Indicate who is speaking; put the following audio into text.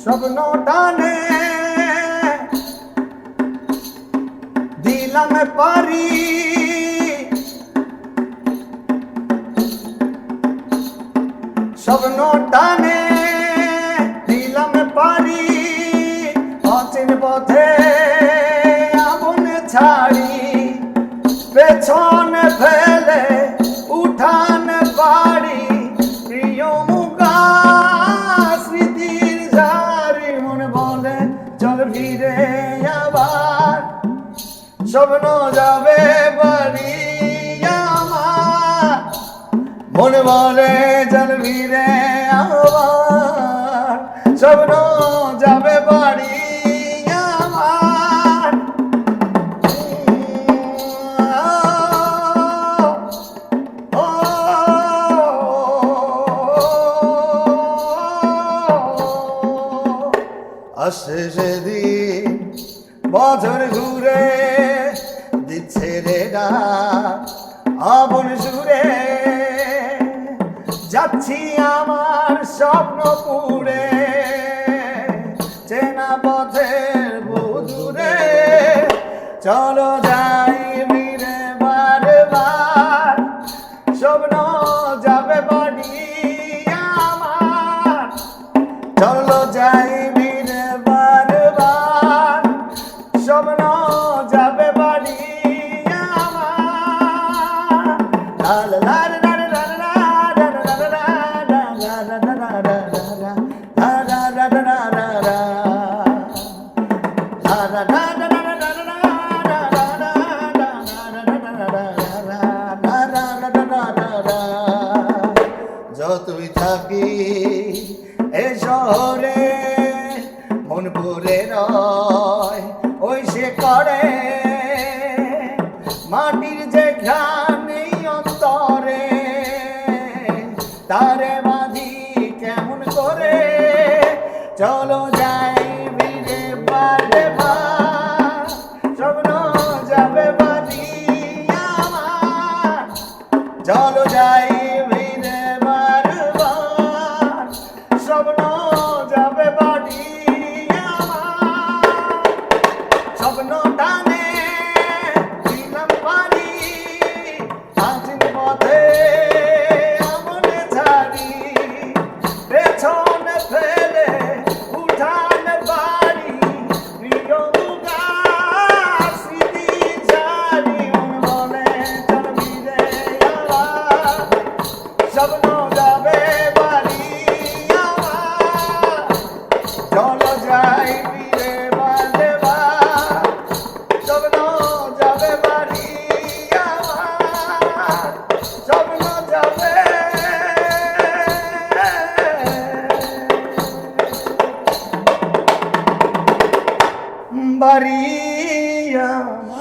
Speaker 1: স্বপ্ন টানে দিলাম পারি, স্বপ্ন টানে দিলাম পারি, অচিন পথে আমন ছাড়ি, পেছনে ফেলে উঠান বাড়ি, প্রিয় মুখা স্মৃতির ঝাড়ি, মনে বলে চল ফিরে আবার, স্বপ্ন যাবে বাড়ি আমার, মনে বলে চল ফিরে আবার, স্বপ্ন যাবে বাড়ি আমার। আসে সেদিন বছর ঘুরে দিচ্ছে রে ডাক আপন সুরে, যাচ্ছি আমার স্বপ্ন পুড়ে চেনা পথের বুদুরে, চলো যাই ফিরে বারবার, স্বপ্ন যাবে বাড়ি আমার, চলো যাই ফিরে বারবার, স্বপ্ন যাবে বাড়ি আমার। লা লা লা লা লা লা লা লা লা লা লা লা লা যতই থাকি এ শহরে মন ভরে রয় ওই সে করে, মাটির যে ঘ্রাণ এই অন্তরে, তারে বাঁধি কেমন করে, চলো যাই ফিরে বারবার, স্বপ্ন যাবে বাড়ি আমার, চলো যাই ফিরে বারবার, স্বপ্ন যাবে বাড়ি আমার, স্বপ্ন টানে দিলাম পারি, আচিন পথে আমন ছাড়ি, পেছনে ফেলে উঠান বাড়ি, প্রিয় মুখা স্মৃতি ঝাড়ি, মন বলে চল ফিরে আবার, স্বপ্ন যাবে বাড়ি আমার, চলো যাই ফিরে বারবার, স্বপ্ন যাবে বাড়ি আমার, স্বপ্ন যাবে বাড়ি আমার।